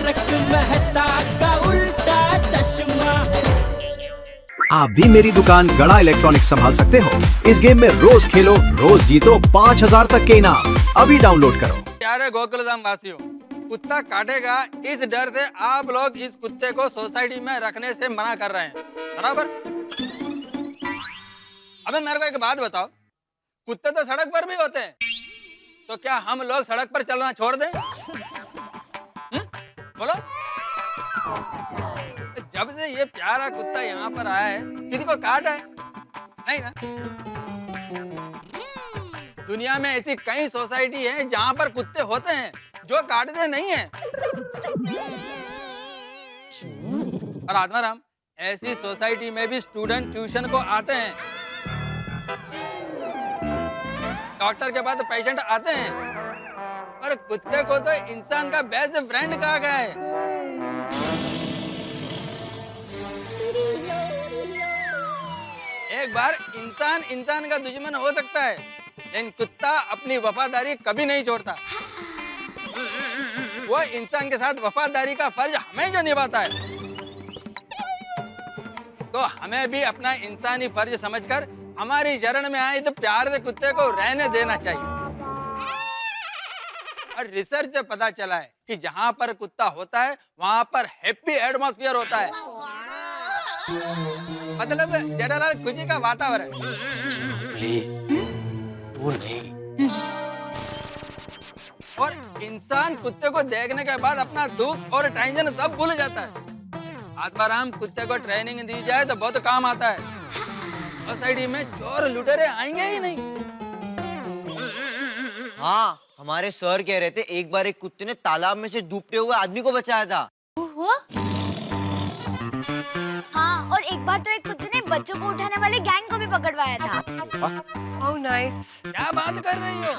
तारक मेहता का उल्टा चश्मा। आप भी मेरी दुकान गड़ा इलेक्ट्रॉनिक्स संभाल सकते हो। इस गेम में रोज खेलो, रोज जीतो 5000 तक के इनाम। अभी डाउनलोड करो। प्यारे गोकुलधाम वासियों, कुत्ता काटेगा इस डर से आप लोग इस कुत्ते को सोसाइटी में रखने से मना कर रहे हैं, बराबर? अबे मेरे को एक बात बताओ, कुत्ते तो सड़क पर भी होते हैं, तो क्या हम लोग सड़क पर चलना छोड़ दें? बोलो। जब से ये प्यारा कुत्ता यहाँ पर आया है, किसी को काटा है? नहीं ना? दुनिया में ऐसी कई सोसाइटी है जहाँ पर कुत्ते होते हैं जो काटते नहीं हैं। और आत्माराम, ऐसी सोसाइटी में भी स्टूडेंट ट्यूशन को आते हैं, डॉक्टर के बाद पेशेंट आते हैं, और कुत्ते को तो इंसान का बेस्ट फ्रेंड कहा गया है। एक बार इंसान का दुश्मन हो सकता है, लेकिन कुत्ता अपनी वफादारी कभी नहीं छोड़ता। वो इंसान के साथ वफादारी का फर्ज हमेशा निभाता है। तो हमें भी अपना इंसानी फर्ज समझकर हमारी शरण में आए तो प्यार से कुत्ते को रहने देना चाहिए। और रिसर्च से पता चला है कि जहां पर कुत्ता होता है वहां पर हैप्पी एटमॉस्फेयर होता है, मतलब जेठालाल खुशी का वातावरण। वो नहीं। और इंसान कुत्ते को देखने के बाद अपना दुख और टेंशन सब भूल जाता है। आत्माराम, कुत्ते को ट्रेनिंग दी जाए तो बहुत काम आता है। सोसाइटी में चोर लुटेरे आएंगे ही नहीं। हाँ, हमारे सर कह रहे थे एक बार एक कुत्ते ने तालाब में से डूबते हुए आदमी को बचाया था। हाँ, और एक बार तो एक कुत्ते ने बच्चों को उठाने वाले गैंग को भी पकड़वाया था। Oh, nice. क्या बात कर रही हो?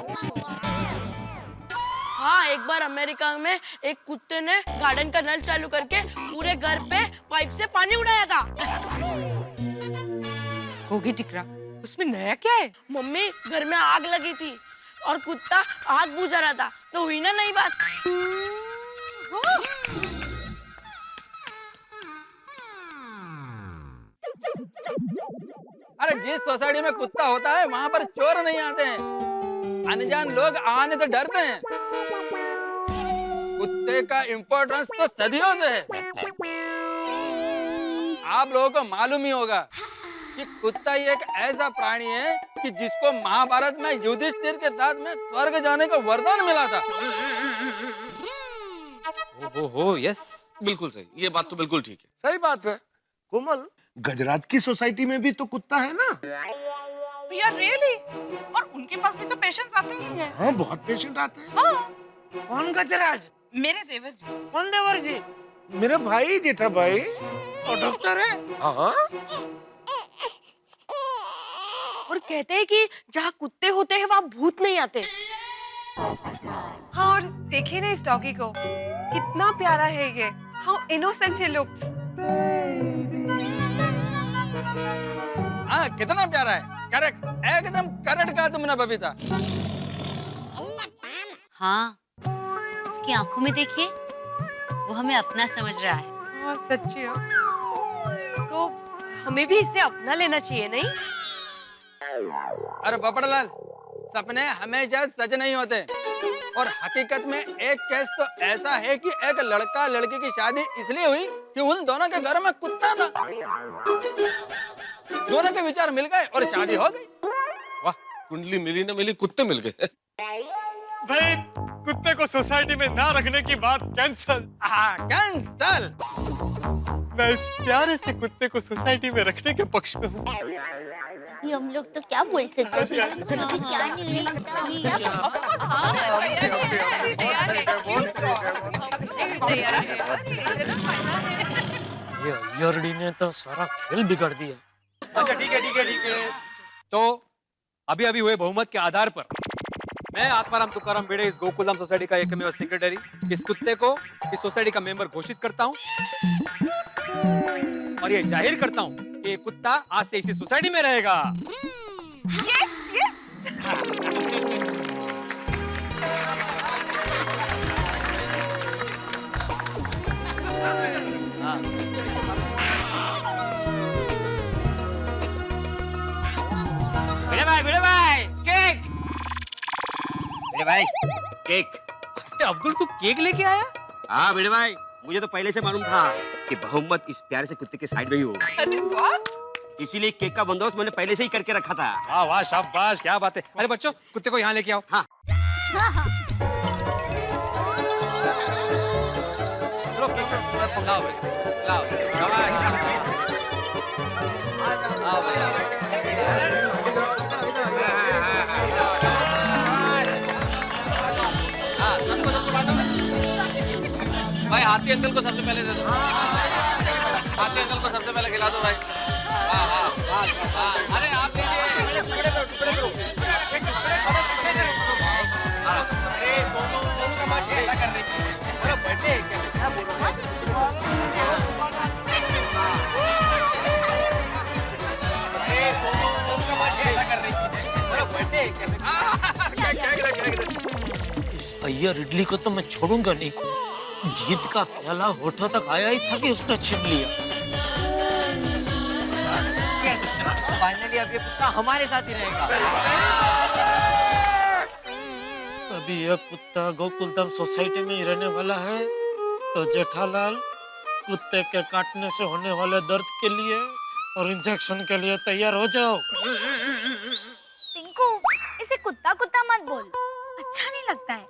हाँ, एक बार अमेरिका में एक कुत्ते ने गार्डन का नल चालू करके पूरे घर पे पाइप से पानी उड़ाया था। गोगी टिकरा, उसमें नया क्या है? मम्मी, घर में आग लगी थी और कुत्ता आग बुझा रहा था, तो हुई ना नई बात। अरे जिस सोसाइटी में कुत्ता होता है वहां पर चोर नहीं आते हैं, अनजान लोग आने से डरते हैं। कुत्ते का इम्पोर्टेंस तो सदियों से है। आप लोगों को मालूम ही होगा कि कुत्ता ही एक ऐसा प्राणी है कि जिसको महाभारत में युधिष्ठिर के साथ में स्वर्ग जाने का वरदान मिला था। हो यस, बिल्कुल सही, ये बात तो बिल्कुल ठीक है। सही बात है। कोमल, गजरात की सोसाइटी में भी तो कुत्ता है ना? यार रियली? और उनके पास भी तो पेशेंट्स आते ही हैं। हाँ, बहुत पेशेंट आते हैं। हाँ। कौन गजराज? मेरे देवर जी। कौन देवर जी? मेरा भाई, जेठा भाई। और डॉक्टर है? हाँ। और कहते हैं कि जहाँ कुत्ते होते हैं वहाँ भूत नहीं आते। हाँ, और देखिए ना इस डॉगी को, कितना प्यारा है ये। How innocent he looks. हाँ, कितना प्यारा है। करेक्ट, एकदम करेक्ट कहा तुमने बबीता। हाँ, उसकी आंखों में देखिए, वो हमें अपना समझ रहा है। हाँ, सच्ची है। तो हमें भी इसे अपना लेना चाहिए, नहीं? अरे पोपटलाल, सपने हमेशा सच नहीं होते, और हकीकत में एक केस तो ऐसा है कि एक लड़का लड़की की शादी इसलिए हुई कि उन दोनों के घर में कुत्ता था। दोनों के विचार मिल गए और शादी हो गई। वाह, कुंडली मिली ना मिली, कुत्ते मिल गए। भाई, कुत्ते को सोसाइटी में ना रखने की बात कैंसल। हाँ, कैंसल। मैं इस प्यारे से कुत्ते को सोसाइटी में रखने के पक्ष में हूँ। हम लोग तो क्या बोल सकते हैं? क्या ये अय्यरडी ने तो सारा खेल बिगाड़ दिया। अच्छा, ठीक है। तो अभी अभी हुए बहुमत के आधार पर मैं आत्माराम तुकाराम बेड़े इस गोकुलधाम सोसाइटी का एकमेव सेक्रेटरी इस कुत्ते को इस सोसाइटी का मेंबर घोषित करता हूँ, और ये जाहिर करता हूँ कि ये कुत्ता आज से इसी सोसाइटी में रहेगा। भिड़े भाई केक। भिड़े भाई केक। अब्दुल तू केक लेके आया? हाँ भिड़े भाई, मुझे तो पहले से मालूम था कि बहुमत इस प्यारे से कुत्ते के साइड में ही होगा। अरे वाह, इसीलिए केक का बंदोबस्त मैंने पहले से ही करके रखा था। वाह वाह शाबाश, क्या बात है। अरे बच्चों, कुत्ते को यहाँ लेके आओ। हाँ। चलो केक लाओ भाई, लाओ लाओ भाई। भाई हाथी अंकल को सबसे पहले दे दो। हाथी अंकल को सबसे पहले खिला दो भाई। हाँ हाँ हाँ, अरे आप लीजिए। टुकड़े करो, टुकड़े करो। अरे सोनू का बर्थडे ऐसा कर रही है। अरे बर्थडे है क्या? क्या बोल रहे हो? अरे सोनू का बर्थडे ऐसा कर रही है। अरे बर्थडे है क्या? इस अय्यर इडली को तो मैं छोड़ूंगा नहीं। जीत का प्याला होठों तक आया ही था कि उसने छीन लिया। फाइनली अब ये कुत्ता हमारे साथ ही रहेगा। अभी यह कुत्ता गोकुलधाम सोसाइटी में ही रहने वाला है, तो जेठालाल कुत्ते के काटने से होने वाले दर्द के लिए और इंजेक्शन के लिए तैयार हो जाओ। टिंकू, इसे कुत्ता कुत्ता मत बोल, अच्छा नहीं लगता है।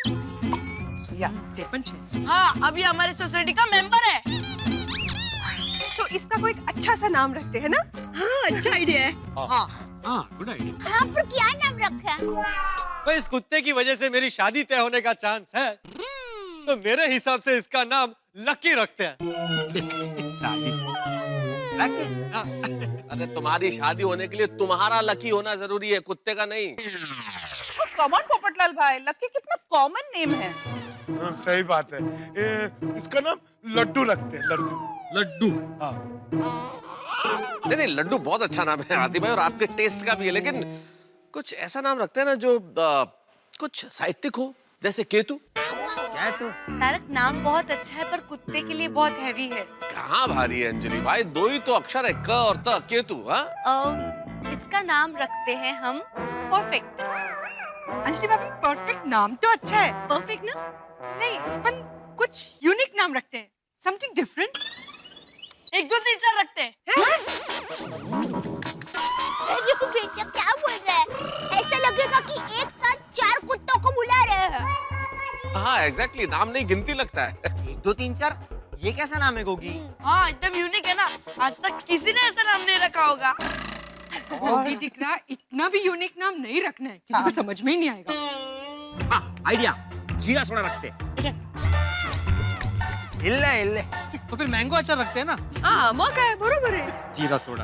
हाँ अभी हमारे सोसाइटी का मेंबर है। तो इसका कोई अच्छा सा नाम रखते हैं ना? हाँ अच्छा आइडिया है। हाँ गुड आइडिया। हाँ, पर क्या नाम रखा है? भाई इस कुत्ते की वजह से मेरी शादी तय होने का चांस है, तो मेरे हिसाब से इसका नाम लकी रखते हैं। अरे तुम्हारी शादी होने के लिए तुम्हारा लकी होना जरूरी है, कुत्ते का नहीं। कॉमन पोपटलाल भाई, लकी कितना कॉमन नेम है। हाँ, सही बात है। इसका नाम लड्डू रखते हैं, लड्डू। लड्डू। हाँ। नहीं लड्डू बहुत अच्छा नाम है हाथी भाई, और आपके टेस्ट का भी है, लेकिन कुछ ऐसा नाम रखते हैं ना जो कुछ साहित्यिक हो, जैसे केतु। केतु? तारक नाम बहुत अच्छा है, पर कुत्ते के लिए बहुत हैवी है। कहाँ भारी है अंजलि भाई, दो ही तो अक्षर है, क और त, केतु। हाँ इसका नाम रखते हैं हम परफेक्ट। अंजलि भाभी, परफेक्ट नाम तो अच्छा है। परफेक्ट ना? नहीं, पर कुछ यूनिक नाम रखते हैं, समथिंग डिफरेंट। 1 2 3 4 रखते हैं। अरे बेटा, क्या बोल रहा है? ऐसा लगेगा कि एक साथ 4 कुत्तों को बुला रहे हैं। हाँ एग्जैक्टली, नाम नहीं गिनती लगता है। 1 2 3 4, ये कैसा नाम है गोगी? हाँ एकदम यूनिक है ना, आज तक किसी ने ऐसा नाम नहीं रखा होगा। गोगी दिखना, इतना भी यूनिक नाम नहीं रखना है, किसी को समझ में ही नहीं आएगा। हाँ आइडिया, जीरा सोडा रखते हैं। हिल्ले हिल्ले। तो फिर मैंगो अचार रखते हैं ना? हाँ मौका है, बरोबर है। जीरा सोडा।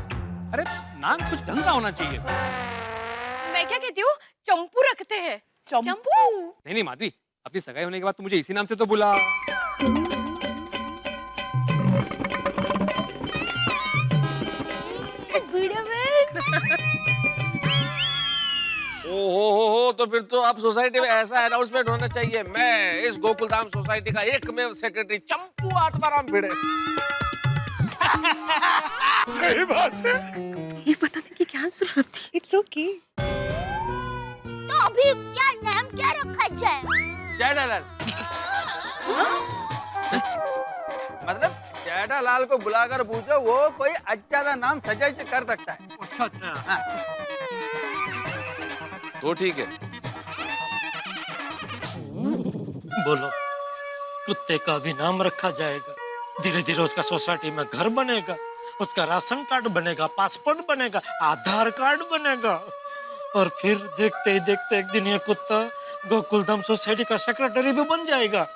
अरे नाम कुछ ढंग का होना चाहिए। मैं क्या कहती हूँ, चंपू रखते हैं। चंपू? नहीं माधवी, अपनी सगाई होने के बाद तू मुझे इसी नाम से तो बुला। ओहो, तो फिर तो अब सोसाइटी में ऐसा अनाउंसमेंट होना चाहिए, मैं इस गोकुलधाम सोसाइटी का एकमेव सेक्रेटरी चंपू आत्माराम भिड़े। सही बात है। ये बताने की क्या जरूरत थी? It's okay. तो अभी क्या नाम क्या रखा जाए? जेठालाल। मतलब जेठालाल को बुलाकर पूछो, वो कोई अच्छा सा नाम सजेस्ट कर सकता है। अच्छा अच्छा। तो ठीक है। बोलो, कुत्ते का भी नाम रखा जाएगा। धीरे धीरे उसका सोसाइटी में घर बनेगा, उसका राशन कार्ड बनेगा, पासपोर्ट बनेगा, आधार कार्ड बनेगा, और फिर देखते ही देखते एक दिन ये कुत्ता गोकुलधाम सोसाइटी का सेक्रेटरी भी बन जाएगा।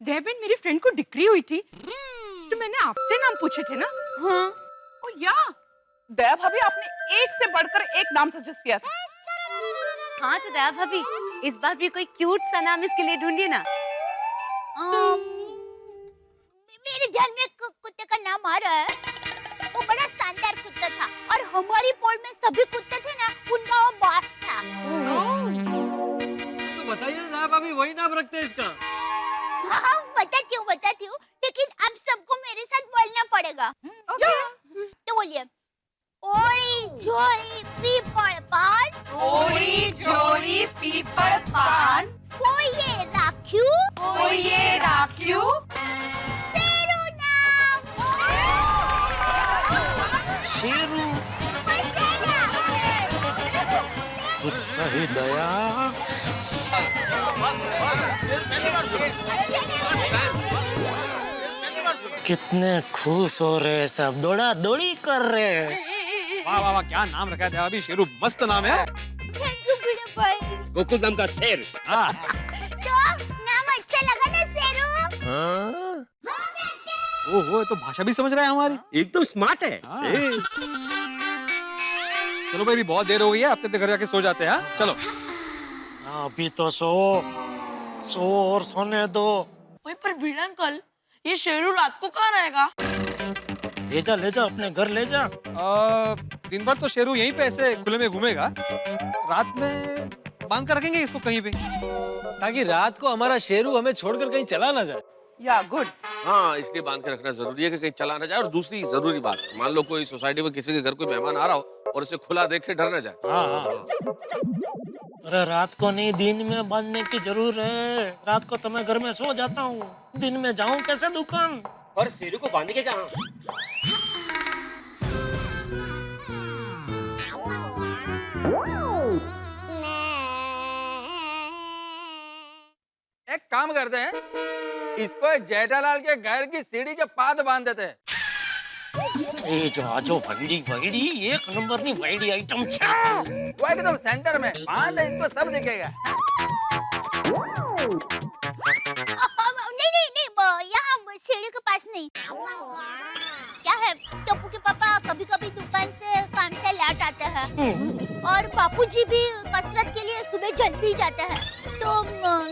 डेविन, मेरी फ्रेंड को डिग्री हुई थी, तो मैंने आपसे नाम पूछे थे ना? हाँ। ओ या, दया भाभी, आपने एक से बढ़कर एक नाम सजेस्ट किया था। हाँ तो दया भाभी, इस बार भी कोई क्यूट सा नाम इसके लिए ढूंढिए ना। मेरे ध्यान में एक कुत्ते का नाम आ रहा है। वो बड़ा शानदार कुत्ता था, और हमारी पोल में सभी कुत्ते थे ना, उनका वो बॉस था। तो बताइए ना भाभी, वही नाम रखते हैं इसका। हाँ, बताती हूँ, लेकिन अब सबको मैं सही दया। कितने खुश हो रहे सब, दौड़ा दौड़ी कर रहे। वाह वाह वाह, क्या नाम रखा है दया भाभी, शेरू मस्त नाम है। थैंक यू भिड़े भाई। गोकुल धाम का शेर। हाँ। तो नाम अच्छा लगा ना शेरू? ओहो, तो भाषा भी समझ रहा है हमारी। एकदम स्मार्ट है। चलो भाई, भी बहुत देर हो गई है, अपने घर जाके सो जाते हैं। हाँ? चलो। अभी तो सो और सोने दो। वही पर भिड़ा अंकल, ये शेरू रात को कहाँ रहेगा? ले जा अपने घर ले जा। दिन भर तो शेरू यहीं पे ऐसे खुले में घूमेगा, रात में बांध कर रखेंगे इसको कहीं पे, ताकि रात को हमारा शेरू हमें छोड़कर कहीं चला ना जाए। या गुड। हाँ, इसलिए बांध के रखना जरूरी है कि कहीं चला ना जाए। और दूसरी जरूरी बात, मान लो कोई सोसाइटी में किसी के घर कोई मेहमान आ रहा हो और उसे खुला देख के डर ना जाए। अरे रात को नहीं, दिन में बांधने की जरूरत है। रात को तो मैं घर में सो जाता हूँ, दिन में जाऊँ कैसे दुकान? और शेरू को बांधेंगे कहाँ? एक काम करते हैं, इसको जेठालाल के घर की सीढ़ी के पाद बांध देते हैं। ए जो आजो वैडी एक नंबर नी वैडी आइटम छे। वो एकदम सेंटर में बांध दे, इसको सब दिखेगा। नहीं, यहाँ सीढ़ी के पास नहीं। क्या है, टप्पू के पापा कभी कभी दुकान से काम से लेट आते हैं और बापूजी भी कसरत के लिए सुबह जल्दी जाते हैं, तो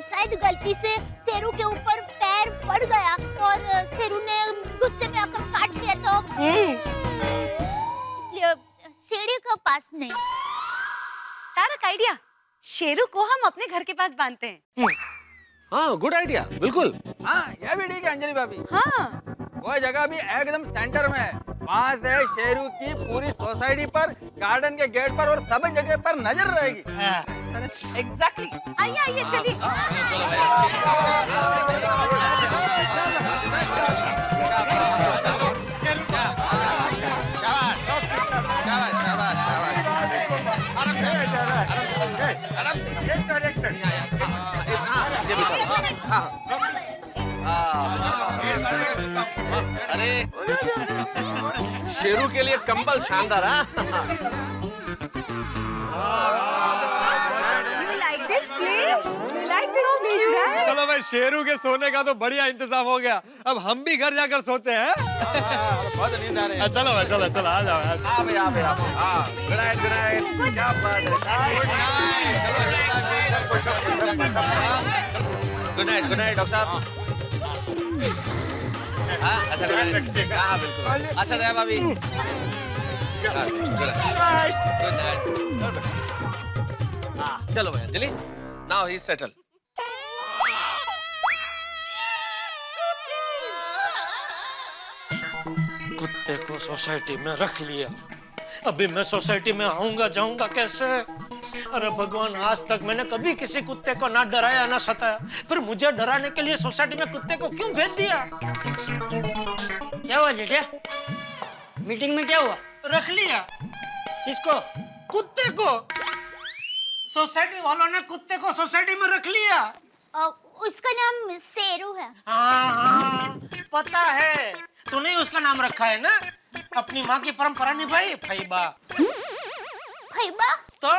शायद गलती से शेरू के ऊपर पैर पड़ गया और शेरू ने गुस्से में आकर काट दिया, तो इसलिए सीढ़ी के पास नहीं। तारक आइडिया, शेरू को हम अपने घर के पास बांधते हैं। हाँ, गुड आइडिया, बिल्कुल। हाँ, यह भी ठीक है अंजलि भाभी। हाँ, वो जगह भी एकदम सेंटर में है। वहाँ से शेरू की पूरी सोसाइटी पर, गार्डन के गेट पर और सब जगह पर नजर रहेगी। एग्जैक्टली। आइए चलिए। अरे शेरू के लिए कंबल शानदार। चलो भाई, शेरू के सोने का तो बढ़िया इंतजाम हो गया, अब हम भी घर जाकर सोते हैं। बहुत नींद आ रही है। चलो भाई, चलो आ जाओ। Good night. क्या बात है। गुड नाइट डॉक्टर साहब। हाँ, अच्छा बिल्कुल। अच्छा दया भाभी। Good night. चलो भाई अंजलि, नाउ ही सेटल। कुत्ते को सोसाइटी में रख लिया, अभी मैं सोसाइटी में आऊंगा जाऊंगा कैसे? अरे भगवान, आज तक मैंने कभी किसी कुत्ते को ना डराया ना सताया, फिर मुझे डराने के लिए सोसाइटी में कुत्ते को क्यों भेज दिया? क्या हुआ जेठा? मीटिंग में क्या हुआ? रख लिया। किसको? कुत्ते को। सोसाइटी वालों ने कुत्ते को सोसाइटी में रख लिया। उसका नाम शेरू है। हाँ, पता है, तूने उसका नाम रखा है ना? अपनी माँ की परंपरा निभाई, फैबा। फैबा? तो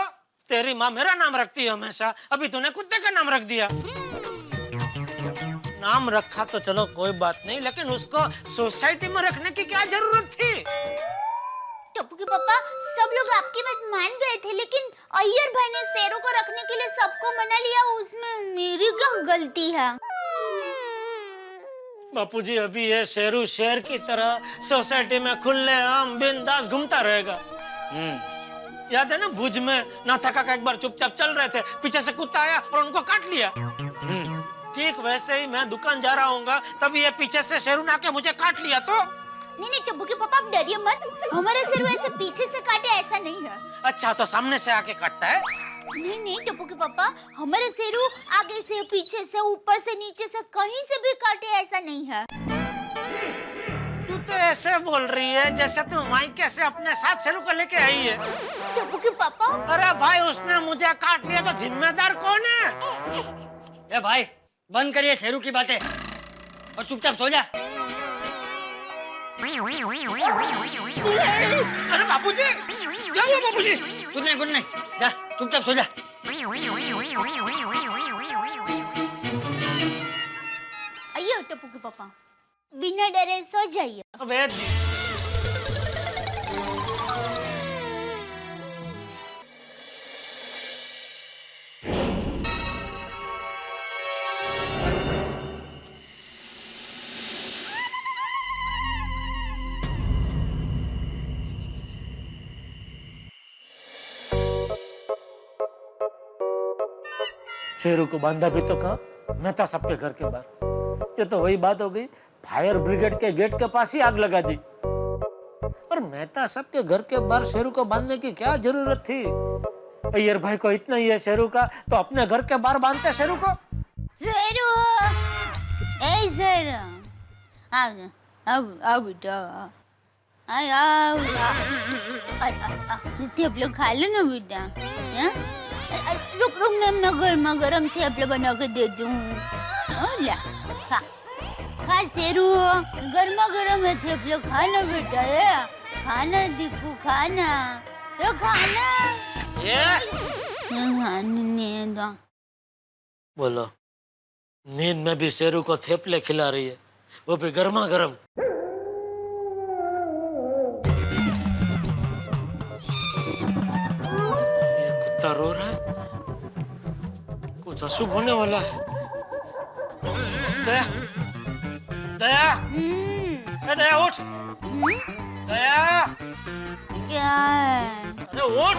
तेरी माँ मेरा नाम रखती है हमेशा, अभी तूने कुत्ते का नाम रख दिया। नाम रखा तो चलो कोई बात नहीं, लेकिन उसको सोसाइटी में रखने की क्या जरूरत थी? टप्पू के पापा, सब लोग आपकी बात मान गए थे, लेकिन अय्यर भाई ने शेरू को रखने के लिए सबको मना लिया, उसमें मेरी क्या गलती है? बापूजी, अभी ये शेरू शेर की तरह सोसाइटी में खुले आम बिंदास घूमता रहेगा। याद है ना, भुज में नाथा काका एक बार चुपचाप चल रहे थे, पीछे से कुत्ता आया और उनको काट लिया। ठीक वैसे ही मैं दुकान जा रहा हूँगा, तभी ये पीछे से शेरू ने आके मुझे काट लिया। तो नहीं, टप्पू के पापा, आप डरिए मत, हमारा शेरू ऐसे पीछे से काटे ऐसा नहीं है। अच्छा, तो सामने से आके काटता है? नहीं टप्पू के पापा, हमारा शेरू आगे से, पीछे से, ऊपर से, नीचे से, कहीं से भी काटे ऐसा नहीं है। तू तो ऐसे बोल रही है जैसे तुम मायके से अपने साथ शेरू को लेके आई है। टप्पू के पापा। अरे भाई उसने मुझे काट लिया तो जिम्मेदार कौन है? ए भाई बंद करिए शेरू की बातें और चुपचाप सो जा। अरे बापूजी, क्या हुआ बापूजी? कुछ नहीं जा चुपचाप सो जा। आइए टप्पू के पापा, बिना डरे सो जाइए। अबे शेरू को बांधा भी तो कहा, मैं था सबके घर के बाहर। ये तो वही बात हो गई, फायर ब्रिगेड के गेट के पास ही आग लगा दी। और मेहता सबके घर के बाहर शेरू को बांधने की क्या जरूरत थी? अय्यर भाई को इतना ही है शेरू का, तो अपने घर के बाहर बांधते शेरू को। शेरू, ए शेरू, आओ बेटा, आओ, थेपले खा लो ना बेटा। रुक मैं गर्मा गर्म थेपले बना के दे दूँ। ला खा शेरू, गर्मा गर्म है थेपले, खाना बेटा, खाना दीपू, खाना तो खाना। बोलो, नींद में भी शेरू को थेपले खिला रही है, वो भी गर्मा गर्म। ये कुत्ता रो रहा है, कुछ अशुभ होने वाला है। दया, दया, दया उठ, दया, क्या है? अरे उठ।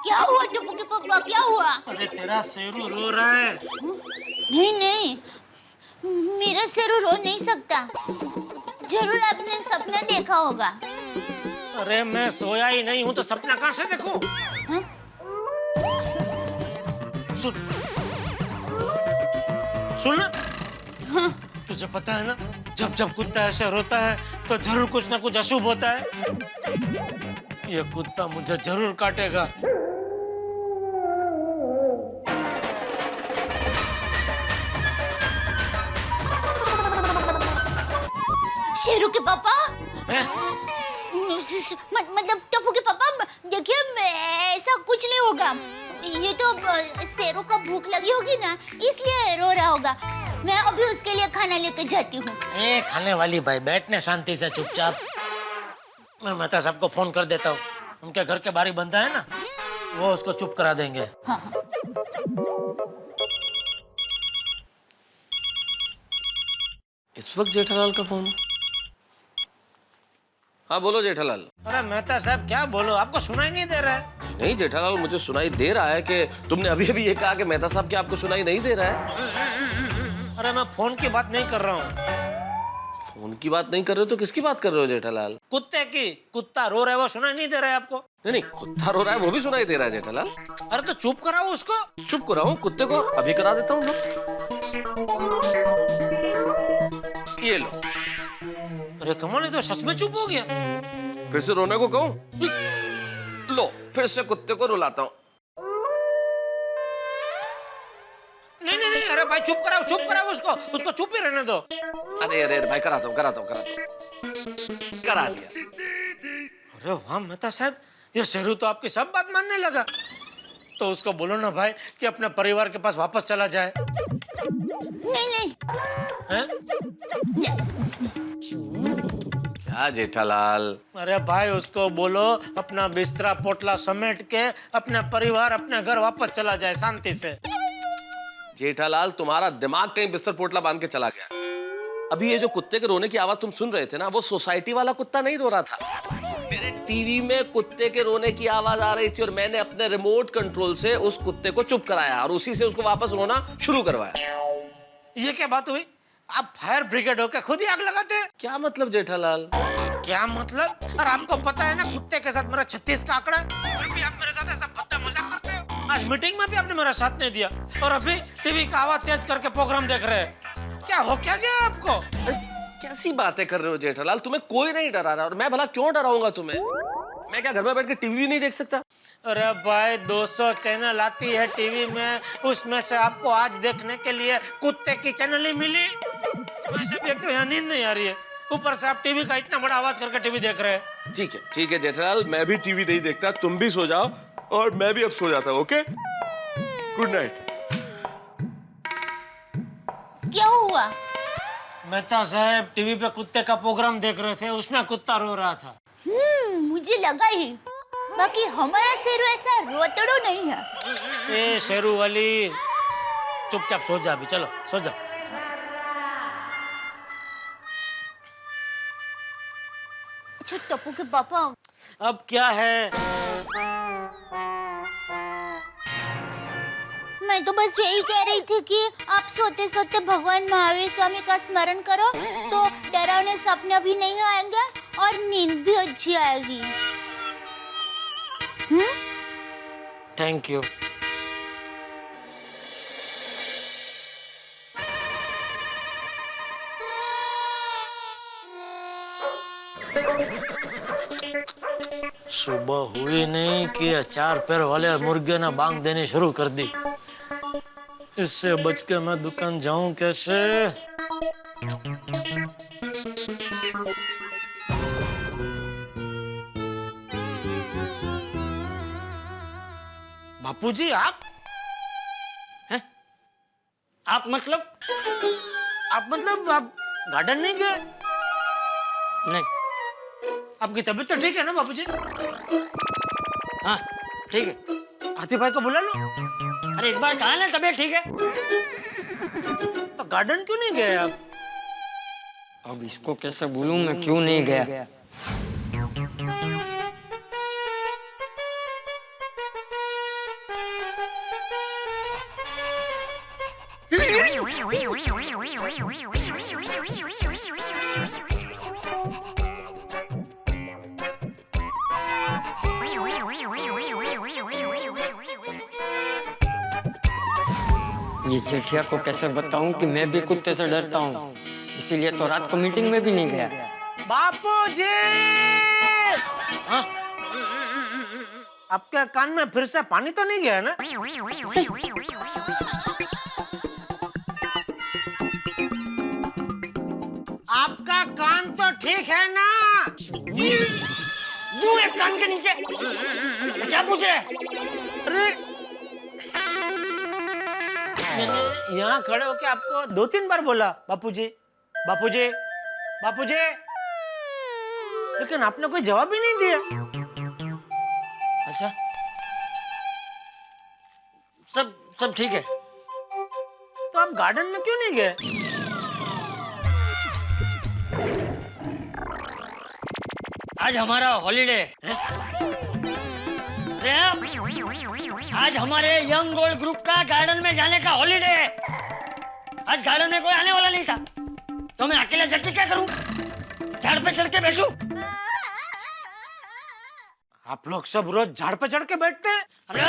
क्या हुआ टप्पू के पापा, क्या हुआ? अरे तेरा शेरू रो रहा है। नहीं, मेरा शेरू रो नहीं सकता। जरूर आपने सपना देखा होगा। अरे मैं सोया ही नहीं हूँ तो सपना कहाँ से देखूं? हाँ? सुन ना। हाँ? तुझे पता है ना, जब जब कुत्ता ऐसे रोता है तो जरूर कुछ ना कुछ अशुभ होता है। ये कुत्ता मुझे जरूर काटेगा। शेरू के पापा, है? मतलब टप्पू के पापा, देखिए ऐसा कुछ नहीं होगा। ये तो शेरू को भूख लगी होगी ना, इसलिए रो रहा होगा। मैं अभी उसके लिए खाना लेके जाती हूँ। ए खाने वाली भाई, बैठने शांति से चुपचाप। मैं मेहता साहब को फोन कर देता हूँ, उनके घर के बाहर ही बंदा है ना, वो उसको चुप करा देंगे। हाँ। इस वक्त जेठालाल का फोन। हाँ बोलो जेठालाल। अरे मेहता साहब क्या बोलो, आपको सुनाई नहीं दे रहा है? नहीं जेठालाल, मुझे सुनाई दे रहा है कि तुमने अभी अभी ये कहा कि मेहता साहब क्या आपको सुनाई नहीं दे रहा है? अरे मैं फोन की बात नहीं कर रहा हूँ। फोन की बात नहीं कर रहे हो तो किसकी बात कर रहे हो जेठालाल? कुत्ते की। कुत्ता रो रहा है, वो सुनाई नहीं दे रहा है आपको? नहीं नहीं, कुत्ता रो रहा है वो भी सुनाई दे रहा है जेठालाल। अरे तो चुप कराओ उसको। चुप कराऊं कुत्ते को? अभी करा देता हूँ। ये लो। अरे कमाल, ये तो सच में चुप हो गया। फिर से रोने को कहूं? लो फिर से कुत्ते को रुलाता हूँ। नहीं नहीं नहीं, अरे भाई चुप कराओ उसको चुप ही रहने दो। अरे अरे भाई कराता हूँ करा दिया। अरे वाह मेहता साहब, ये शेरू तो आपकी सब बात मानने लगा। तो उसको बोलो ना भाई कि अपने परिवार के पास वापस चला जाए। नहीं। हैं? क्या जेठालाल? अरे भाई उसको बोलो अपना बिस्तरा पोटला समेट के अपने परिवार अपने घर वापस चला जाए शांति से। जेठालाल तुम्हारा दिमाग कहीं बिस्तर पोटला बांध के चला गया। अभी ये जो कुत्ते के रोने की आवाज तुम सुन रहे थे ना, वो सोसाइटी वाला कुत्ता नहीं रो रहा था। मेरे टीवी में कुत्ते के रोने की आवाज आ रही थी और मैंने अपने रिमोट कंट्रोल से उस कुत्ते को चुप कराया और उसी से उसको वापस रोना शुरू करवाया। ये क्या बात हुई? आप फायर ब्रिगेड होकर खुद ही आग लगाते हैं? क्या मतलब जेठालाल? क्या मतलब? और आपको पता है ना कुत्ते के साथ मेरा 36 का आंकड़ा है, फिर भी आप मेरे साथ ऐसा भद्दा मजाक करते हो। आज मीटिंग में भी आपने मेरा साथ नहीं दिया और अभी टीवी का आवाज तेज करके प्रोग्राम देख रहे हैं। क्या हो क्या गया आपको? कैसी बातें कर रहे हो जेठालाल? तुम्हें कोई नहीं डरा रहा और मैं भला क्यों डराऊंगा तुम्हें? मैं क्या घर में बैठ के टीवी भी नहीं देख सकता? अरे भाई 200 चैनल आती है टीवी में, उसमें से आपको आज देखने के लिए कुत्ते की चैनल ही मिली। वैसे भी एक तो यहाँ नींद नहीं आ रही है, ऊपर से आप टीवी का इतना बड़ा आवाज करके टीवी देख रहे हैं। ठीक है जेठालाल, मैं भी टीवी नहीं देखता, तुम भी सो जाओ और मैं भी अब सो जाता हूँ। Okay, good night. क्या हुआ? मेहता साहब टीवी पे कुत्ते का प्रोग्राम देख रहे थे, उसमें कुत्ता रो रहा था। मुझे लगा ही, बाकी हमारा शेरू ऐसा रोतड़ो नहीं है। ए शेरू वाली, चुपचाप सो जा, अभी चलो सो जा। अच्छा टप्पू के पापा, अब क्या है? मैं तो बस यही कह रही थी कि आप सोते सोते भगवान महावीर स्वामी का स्मरण करो तो डरावने सपने भी नहीं आएंगे और नींद भी अच्छी आएगी। Thank you. सुबह हुई नहीं कि 4 पैर वाले मुर्गे ने बांग देनी शुरू कर दी। इससे बच के मैं दुकान जाऊं कैसे? बापूजी आप आप मतलब आप गार्डन नहीं गए? नहीं। आपकी तबीयत तो ठीक है ना बापूजी? हाँ ठीक है। हाथी भाई को बुला लो। अरे एक बार कहा ना तबीयत ठीक है। तो गार्डन क्यों नहीं गए आप? अब इसको कैसे बोलूं मैं क्यों नहीं गया? ये जेठिया को कैसे बताऊं कि मैं भी कुत्ते से डरता हूँ, इसीलिए तो रात को मीटिंग में भी नहीं गया। बापूजी! हाँ? आपके कान में फिर से पानी तो नहीं गया ना? आपका कान तो ठीक है ना? क्यों एक कान के नीचे? क्या पूछ रहे? अरे मैंने यहाँ खड़े होके आपको 2-3 बार बोला बापूजी, बापूजी, बापूजी, लेकिन आपने कोई जवाब ही नहीं दिया। अच्छा, सब ठीक है। तो आप गार्डन में क्यों नहीं गए? आज हमारा हॉलीडे। आज हमारे यंग गोल्ड ग्रुप का गार्डन में जाने का हॉलीडे है। आज गार्डन में कोई आने वाला नहीं था, तो मैं अकेले जाके क्या करूं? झाड़ पे चढ़ के बैठूं? आप लोग सब रोज झाड़ पे चढ़ के बैठते हैं? अरे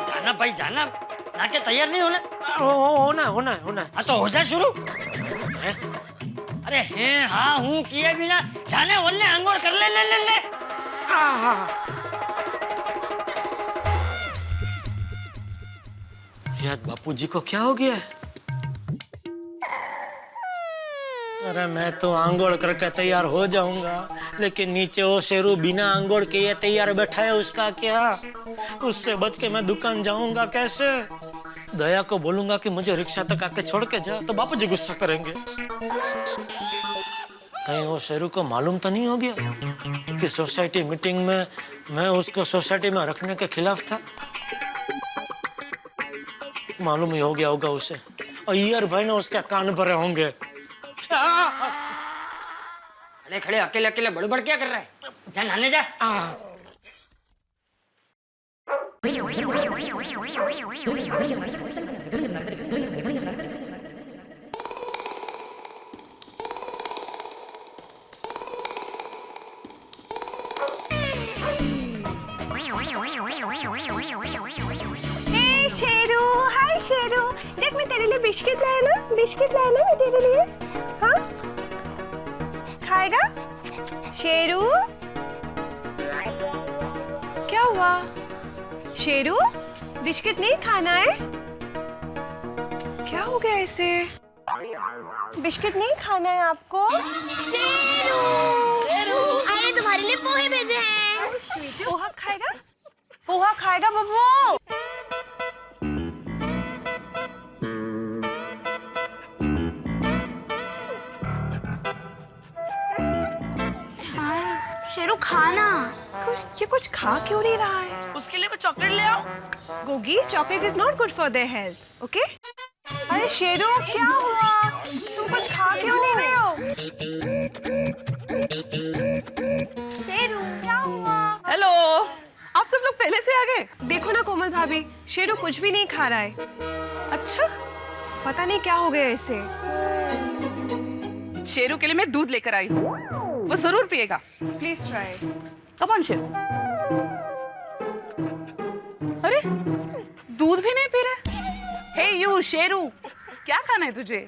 जाना भाई जाना, नाके तैयार नहीं होना। हाँ तो हो जा शुरू। अरे हैं हाँ हूँ किए बिना जाने बोलने अंगोड़ कर ले। यार बापूजी को क्या हो गया? अरे मैं तो आंगोड़ करके तैयार हो जाऊंगा, लेकिन नीचे वो शेरू बिना आंगोड़ के ये तैयार बैठा है, उसका क्या? उससे बच के मैं दुकान जाऊंगा कैसे? दया को बोलूंगा कि मुझे रिक्शा तक आके छोड़ के जा, तो बापूजी गुस्सा करेंगे। कहीं वो शेरू को मालूम तो नहीं हो गया कि सोसाइटी मीटिंग में मैं उसको सोसाइटी में रखने के खिलाफ था? मालूम ही हो गया होगा उसे, और ईयर भाई ने उसके कान भरे होंगे। खड़े खड़े अकेले अकेले बड़बड़ क्या कर रहा है? जा नहाने जा। शेरू, हाय शेरू, देख मैं मेरे लिए बिस्किट लाया ना, बिस्किट लाया ना मैं तेरे लिए। हाँ खाएगा शेरू? क्या हुआ शेरू, बिस्किट नहीं खाना है? क्या हो गया ऐसे? बिस्किट नहीं खाना है आपको? शेरू, अरे तुम्हारे लिए पोहे भेजे हैं। पोहा खाएगा? पोहा खाएगा बब्बू? शेरू खाना। ये कुछ खा क्यों नहीं रहा है? उसके लिए मैं चॉकलेट ले आओ। Gogi, chocolate is not good for their health, okay? अरे शेरू क्या हुआ? तुम कुछ खा क्यों नहीं रहे हो? शेरू क्या हुआ? हेलो, आप सब लोग पहले से आ गए? देखो ना कोमल भाभी, शेरू कुछ भी नहीं खा रहा है। अच्छा, पता नहीं क्या हो गया इसे। शेरू के लिए मैं दूध लेकर आई हूँ, वो जरूर पिएगा। Please try. Come on Sheru. अरे दूध भी नहीं पी रहे। हे यू शेरू, क्या खाना है तुझे?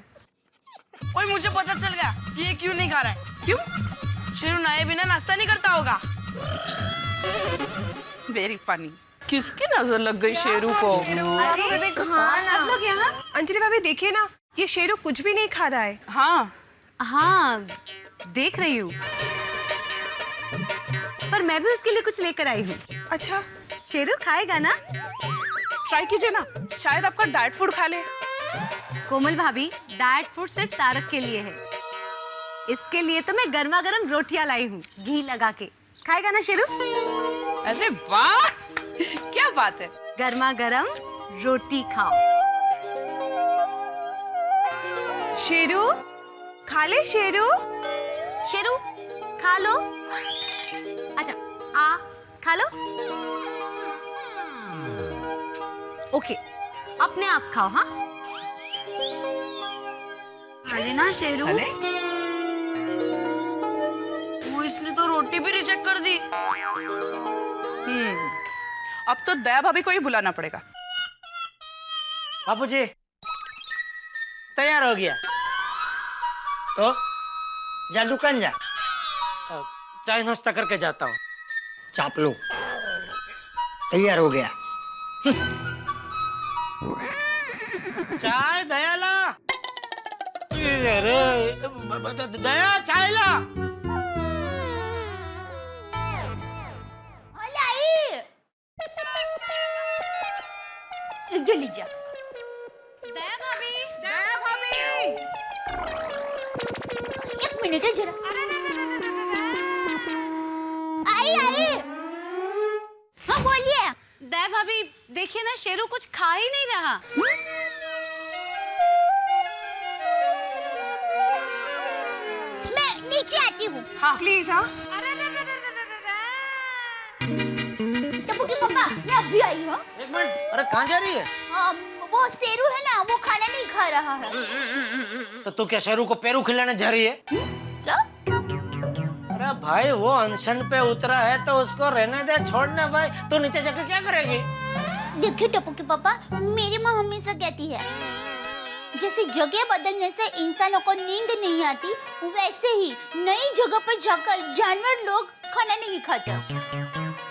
ओए मुझे पता चल गया कि ये क्यों नहीं खा रहा है। क्यों? शेरू नए बिना नाश्ता नहीं करता होगा। Very funny. किसकी नजर लग गई शेरू को? अरे सब लोग यहाँ। अंजलि भाभी देखिए ना, ये शेरू कुछ भी नहीं खा रहा है। हाँ हाँ देख रही हूँ, पर मैं भी उसके लिए कुछ लेकर आई हूँ। अच्छा शेरू खाएगा ना? ट्राई कीजिए ना, शायद आपका डाइट फूड खा ले। कोमल भाभी, डाइट फूड सिर्फ तारक के लिए है। इसके लिए तो मैं गर्मा गर्म रोटियां लाई हूँ, घी लगा के। खाएगा ना शेरू? अरे वाह, क्या बात है। गर्मा गर्म रोटी खाओ। शेरू खा ले शेरू। शेरू खा लो। अच्छा आ खा लो। ओके, अपने आप खाओ। हाँ अरे ना शेरू, वो इसने तो रोटी भी रिजेक्ट कर दी। अब तो दया भाभी को ही बुलाना पड़ेगा। बापूजी तैयार हो गया तो जा दुकान जा, चाय नाश्ता करके जाता हूँ। चापलू तैयार हो गया। चाय दयाला, अरे दया चाय ला। जल्दी जा। दया भाभी, दया भाभी। एक मिनट है जरा। आई आई। हाँ बोलिए। दया भाभी देखिए ना, शेरू कुछ खा ही नहीं रहा। मैं नीचे आती हूँ। हाँ प्लीज। हाँ टप्पू के पापा, मैं अभी आई हूँ। एक मिनट, अरे कहाँ जा रही है? वो शेरू है ना, वो खाना नहीं खा रहा है। तो तू क्या शेरू को पेरू खिलाने जा रही है? क्या? अरे भाई वो अनशन पे उतरा है तो उसको रहने दे, छोड़ने भाई। तू नीचे जाके क्या करेगी? देखिए टप्पू के पापा, मेरी माँ हमेशा कहती है जैसे जगह बदलने से इंसानों को नींद नहीं आती, वैसे ही नई जगह पर जाकर जानवर लोग खाना नहीं खाते।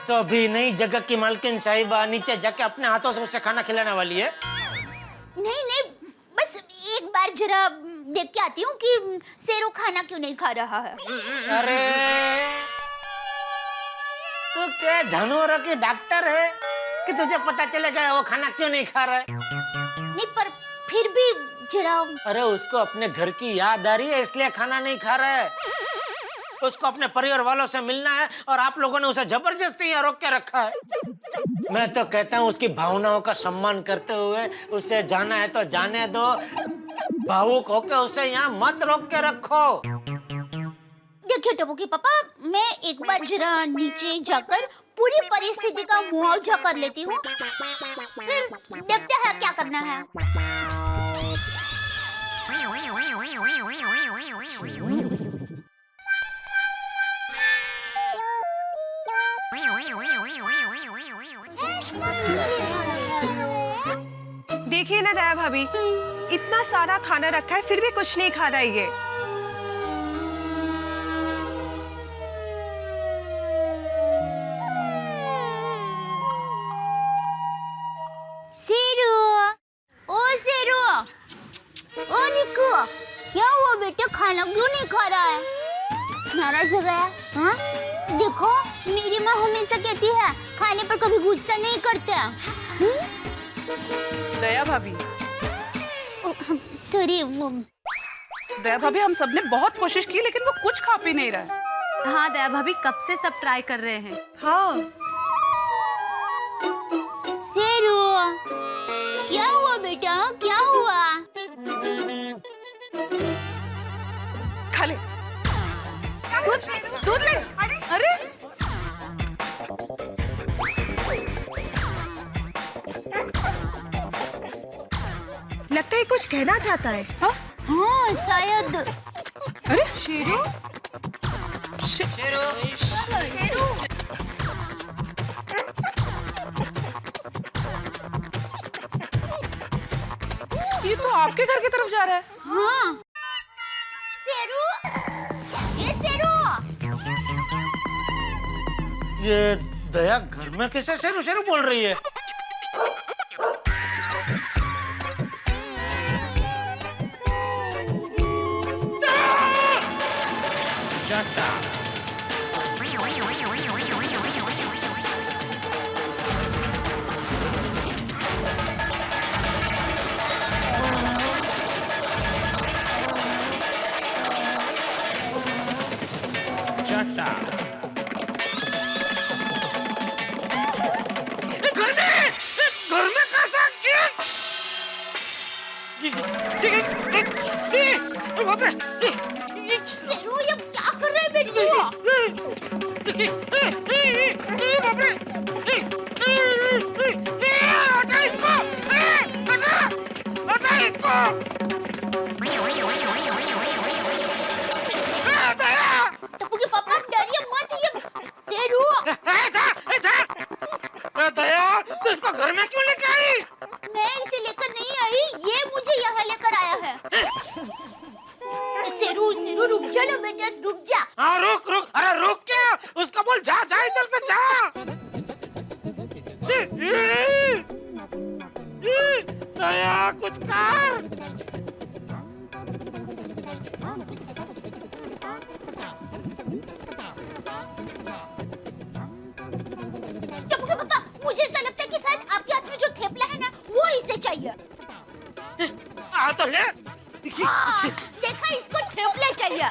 तो अभी नई जगह की मालकिन साहिबा नीचे जाके अपने हाथों से उसे खाना खिलाने वाली है। नहीं नहीं, बस एक बार जरा देख के आती हूँ कि शेरू खाना क्यों नहीं खा रहा है। अरे तू क्या जानवरों की डॉक्टर है कि तुझे पता चलेगा वो खाना क्यों नहीं खा रहा है? नहीं पर फिर भी जरा। अरे उसको अपने घर की याद आ रही है इसलिए खाना नहीं खा रहा है। उसको अपने परिवार वालों से मिलना है और आप लोगों ने उसे जबरदस्ती यहाँ रोक के रखा है। मैं तो कहता हूँ उसकी भावनाओं का सम्मान करते हुए उसे जाना है तो जाने दो। भावुक होकर उसे यहाँ मत रोक के रखो। देखिए टप्पू के पापा, मैं एक बार जरा नीचे जाकर पूरी परिस्थिति का मुआवजा कर लेती हूँ, फिर देखते हैं क्या करना है। देखिए ना दया भाभी, इतना सारा खाना रखा है फिर भी कुछ नहीं खा रहा है ये। शेरू, ओ शेरू, ओ निक्कू, क्या हुआ बेटा? खाना क्यों नहीं खा रहा है? नाराज हो गया? हाँ? देखो, मेरी माँ हमेशा कहती है खाने पर कभी गुस्सा नहीं करते। दया भाभी, सॉरी। दया भाभी, हम सबने बहुत कोशिश की लेकिन वो कुछ खा पी नहीं रहा है। हाँ दया भाभी, कब से सब ट्राई कर रहे हैं। हाँ। शेरू, क्या हुआ बेटा? क्या हुआ? खा ले। दूध ले। अरे लगता है कुछ कहना चाहता है। हाँ हाँ शायद। अरे शेरू, शेरू, ये तो आपके घर की तरफ जा रहा है। हाँ शेरू, ये शेरू। ये दया घर में कैसे शेरू शेरू बोल रही है? घर में कैसा? शेरू, ये क्या कर रहे हैं बेटी? टप्पू के पापा, डरिए मत। ये शेरू, दया, तू इसको घर में क्यों लेके आई? मैं इसे लेकर नहीं आई, ये मुझे यहाँ लेकर आया है। शेरू, शेरू रुक जा ना बेटा, रुक जा। हाँ रुक रुक। अरे रुक क्या? उसको बोल जा जा, इधर से जा। दया कुछ कर। टप्पू के पापा, मुझे ऐसा लगता है कि शायद आपके हाथ में जो थेपला है ना, वो इसे चाहिए। आ तो ले। हाँ, देखा, इसको थेपला चाहिए।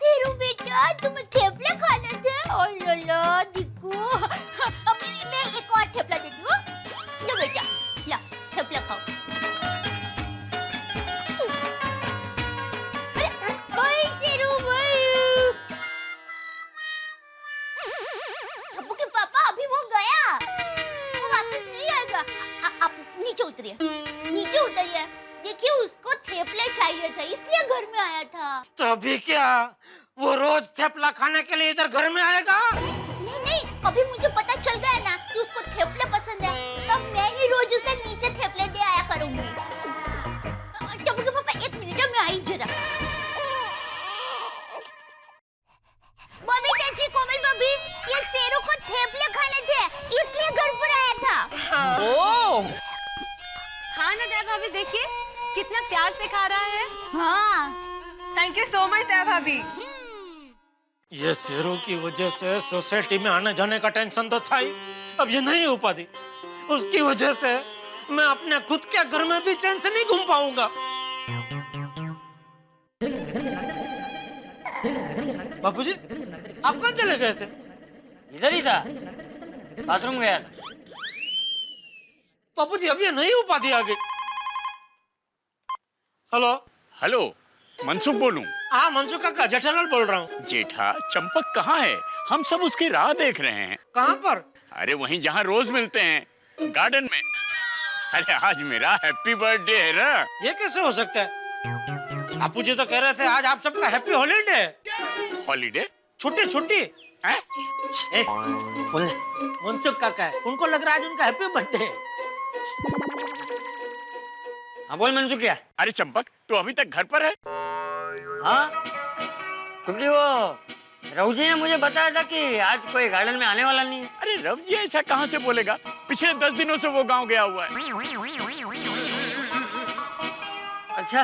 शेरू बेटा, तुम्हें थेपला खाना थे? ओ ला दिक्कू, अब मैं एक और थेपला देती हूँ। लो बेटा, ला थेपला खाओ। अरे भाई शेरू भाई, टप्पू के पापा, अभी वो गया, वो वापस नहीं आएगा। आप नीचे उतरिए, नीचे उतरिए। देखिए, उसको थेपले चाहिए थे, इसलिए घर में आया था। तभी क्या वो रोज थेपला खाने के लिए इधर घर में आएगा? नहीं नहीं, अभी मुझे पता चल गया ना कि उसको थेपले पसंद है, तब मैं ही रोज उसे नीचे थेपले दे आया करूंगी। टप्पू के पापा, एक मिनट में आई जरा। बबी चाची, कोमल बबी, ये शेरू को थेपले खाने थे, इसलिए घर पर आया था। ओह, हाँ ना दया भाभी, देखिए कितना प्यार से खा रहा है। हाँ, थैंक यू सो मच दया भाभी। ये शेरू की वजह से सोसाइटी में आने जाने का टेंशन तो था ही, अब ये नहीं हो पाती। उसकी वजह से मैं अपने खुद के घर में भी चैन से नहीं घूम पाऊंगा। बापूजी, आप कहाँ चले गए थे? इधर ही था, बाथरूम गया था। बापूजी, अब ये नहीं हो पाती आगे। हेलो हेलो, मनसुख बोलूं। हाँ मनसुख काका, जेठालाल बोल रहा हूँ। जेठा, चंपक कहाँ है? हम सब उसकी राह देख रहे हैं। कहाँ पर? अरे वहीं जहाँ रोज मिलते हैं, गार्डन में। अरे आज मेरा हैप्पी बर्थडे है ना। ये कैसे हो सकता है? बापूजी तो कह रहे थे आज आप सबका हैप्पी हॉलीडे। हॉलीडे? छुट्टी छुट्टी। मनसुख काका है, उनको लग रहा है आज उनका हैप्पी बर्थडे है। हाँ बोल मनसुखिया। अरे चंपक, तू अभी तक घर पर है? हाँ, क्योंकि वो रघु जी ने मुझे बताया था कि आज कोई गार्डन में आने वाला नहीं है। अरे रव जी ऐसा कहाँ से बोलेगा? पिछले 10 दिनों से वो गांव गया हुआ है। अच्छा,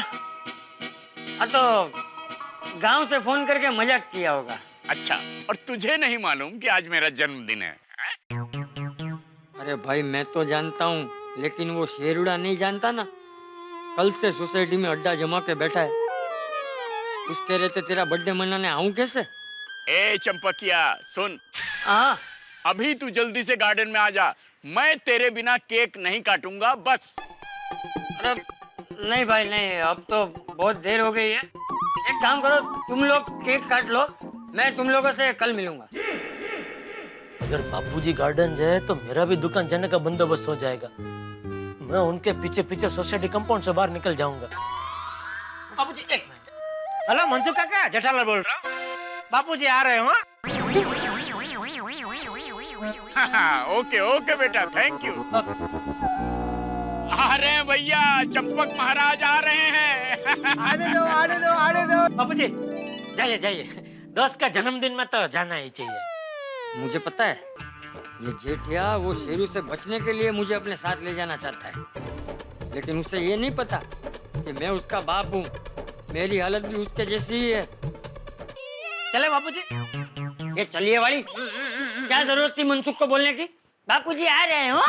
हाँ तो गांव से फोन करके मजाक किया होगा। अच्छा, और तुझे नहीं मालूम कि आज मेरा जन्मदिन है? अरे भाई मैं तो जानता हूँ, लेकिन वो शेरुड़ा नहीं जानता ना। कल से सोसाइटी में अड्डा जमा के बैठा है। उसके रहते तेरा बर्थडे मनाने आऊं कैसे? ए चंपकिया सुन, हाँ अभी तू जल्दी से गार्डन में आ जा। मैं तेरे बिना केक नहीं काटूंगा बस। अरे नहीं भाई नहीं, अब तो बहुत देर हो गई है। एक काम करो, तुम लोग केक काट लो, मैं तुम लोगों से कल मिलूंगा। अगर बापूजी गार्डन जाए तो मेरा भी दुकान जाने का बंदोबस्त हो जाएगा। मैं उनके पीछे पीछे सोसाइटी कंपाउंड से बाहर निकल जाऊंगा। बापूजी एक मिनट। हेलो मनसुख काका, जेठालाल बोल रहा हूँ। बापूजी आ रहे हो? ओके ओके बेटा, थैंक यू। आ रहे हैं भैया, चंपक महाराज आ रहे हैं। आने दो आने दो आने दो। बापूजी जाइए जाइए, दोस्त का जन्मदिन में तो जाना ही चाहिए। मुझे पता है, ये जेठिया वो शेरू से बचने के लिए मुझे अपने साथ ले जाना चाहता है, लेकिन उसे ये नहीं पता कि मैं उसका बाप हूँ। मेरी हालत भी उसके जैसी ही है। चले बापूजी। ये चलिए वाली, क्या जरूरत थी मनसुख को बोलने की? बापूजी आ रहे हो?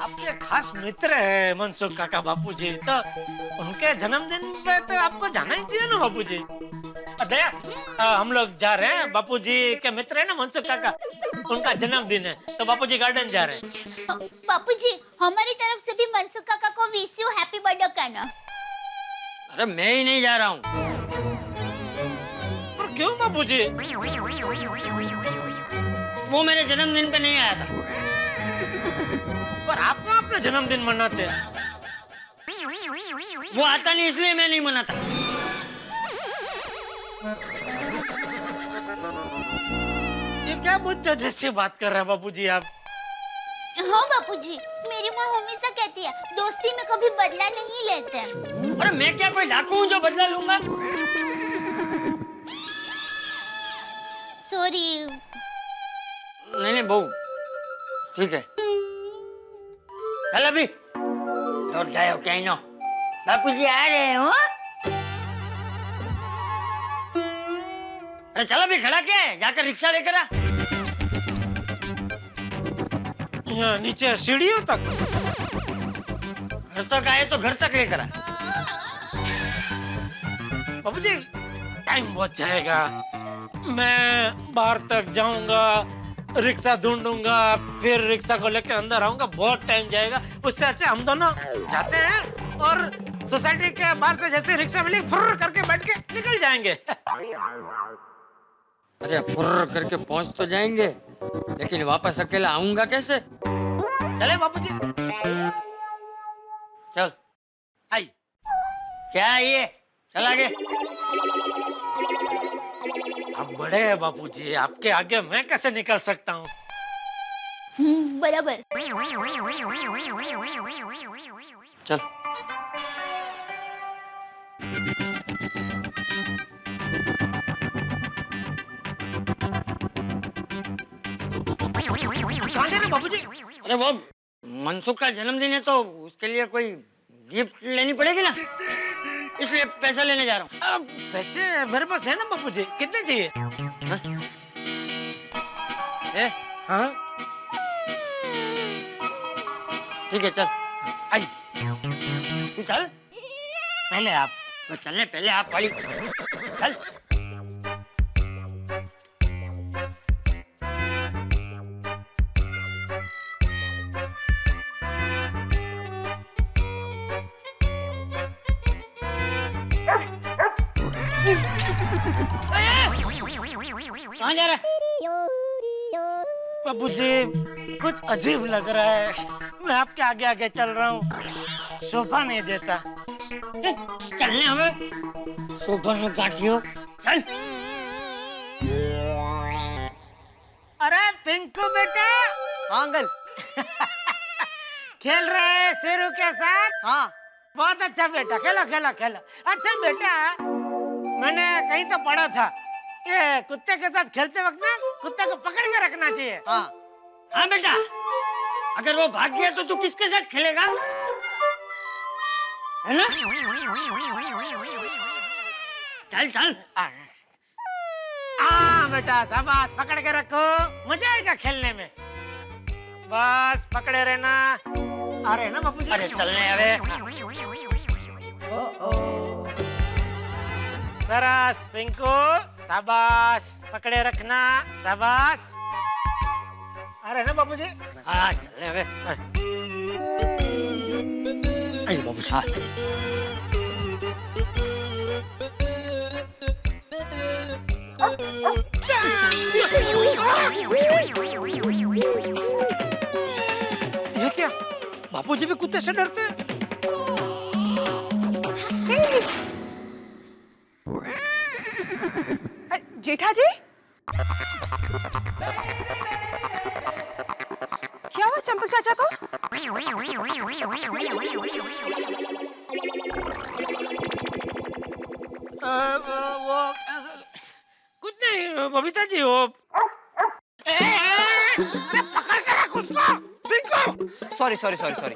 आपके खास मित्र है मनसुख काका बापूजी, तो उनके जन्मदिन पे तो आपको जाना ही चाहिए ना बापूजी। दया, हम लोग जा रहे हैं, बापूजी के मित्र है ना मनसुख काका, उनका जन्मदिन है तो बापूजी गार्डन जा रहे हैं। बापूजी हमारी तरफ से भी मनसुख काका को विश यू हैप्पी बर्थडे कहना। अरे मैं ही नहीं जा रहा हूँ। पर क्यों बापूजी? वो मेरे जन्मदिन पे नहीं आया था। पर आप क्यों अपना जन्मदिन मनाते हैं? वो आता नहीं इसलिए मैं नहीं मनाता। ये क्या बच्चा जैसे बात कर रहे हैं बापूजी आप? हाँ बापूजी, मेरी माँ हमेशा कहती है दोस्ती में कभी बदला नहीं लेते। अरे मैं क्या कोई डाकू हूँ जो बदला लूंगा? सॉरी। नहीं नहीं बहू, ठीक है। चल अभी लौट जाओ क्या नो, बापूजी आ रहे हो? अरे चलो भी, खड़ा क्या है? जाकर रिक्शा लेकर आ। यहाँ नीचे सीढ़ियों तक? घर तक आए तो घर तक लेकर आ। बाबूजी टाइम बहुत जाएगा, मैं बाहर तक जाऊंगा, रिक्शा ढूंढूंगा, फिर रिक्शा को लेकर अंदर आऊंगा, बहुत टाइम जाएगा। उससे अच्छा हम दोनों जाते हैं और सोसाइटी के बाहर से जैसे रिक्शा मिली फुर्र करके बैठ के निकल जाएंगे। अरे फुर्र करके पहुंच तो जाएंगे, लेकिन वापस अकेला आऊंगा कैसे? चले बापूजी। चल आई। क्या है ये? चल आगे। आप बड़े हैं बापूजी, आपके आगे मैं कैसे निकल सकता हूँ? बराबर। चल। कहाँ जा रहे बापूजी? अरे वो मनसुख का जन्मदिन है तो उसके लिए कोई गिफ्ट लेनी पड़ेगी ना, इसलिए पैसा लेने जा रहा हूँ। पैसे मेरे पास है ना बापूजी, कितने चाहिए? हाँ ठीक है चल। आई। तू चल पहले आप। तो चलने पहले आप वाली चल। कहाँ जा रहा है? बाबूजी कुछ अजीब लग रहा है, मैं आपके आगे आगे चल रहा हूँ, शोभा नहीं देता। चलने हमें शोभा में गांठियों। चल। अरे पिंकू बेटा। हाँ अंकल। खेल रहे हैं शेरू के साथ? हाँ। बहुत अच्छा बेटा, खेलो खेलो खेलो। अच्छा बेटा, मैंने कहीं तो पढ़ा था ये कुत्ते के साथ खेलते वक्त ना कुत्ते को पकड़ के रखना चाहिए। हाँ हाँ बेटा, अगर वो भाग गया तो तू किसके साथ खेलेगा, है ना? चल चल। हाँ बेटा, शाबाश, पकड़ के रखो, मजा आएगा खेलने में। बस पकड़े रहना। अरे ना बापू जी, अरे चलने अरे। सरस पिंकू, शाबाश, पकड़े रखना, शाबाश। अरे ना बापू जी। हाँ चलने अरे। आइए बापू जी। हाँ। ये क्या, बापूजी भी कुत्ते से डरते हैं? जेठा जी, क्या हुआ चंपक चाचा को? कुछ नहीं बबीता जी, वो पकड़ के रख उसको, Pinku. Sorry sorry sorry sorry.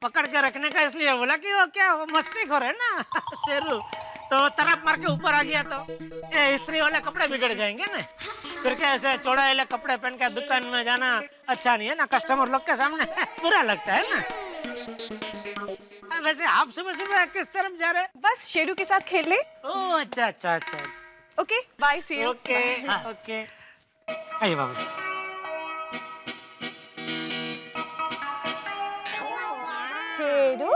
पकड़ के रखने का इसलिए बोला कि वो क्या, वो मस्ती खोर है ना शेरू, तो तरफ मार के ऊपर आ गया तो ये स्त्री वाले कपड़े बिगड़ जाएंगे ना। फिर क्या ऐसे चौड़ा वाले कपड़े पहन के दुकान में जाना अच्छा नहीं है ना, कस्टमर लोग के सामने बुरा लगता है ना। वैसे आप सुबह सुबह किस तरफ जा रहे हैं? बस शेरू के साथ खेलने। ओह अच्छा अच्छा अच्छा। Okay bye, see you. Okay okay. आइए बाबू जी। शेरू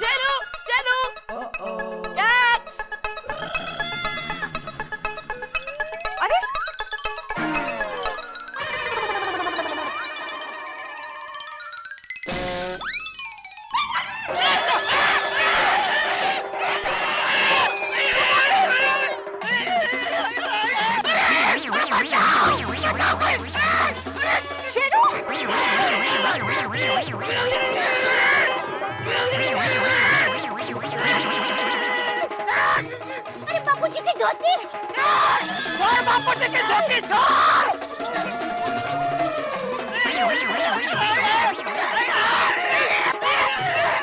शेरू शेरू अरे अरे बापूजी की धोती, छोड़ बापूजी की धोती, छोड़।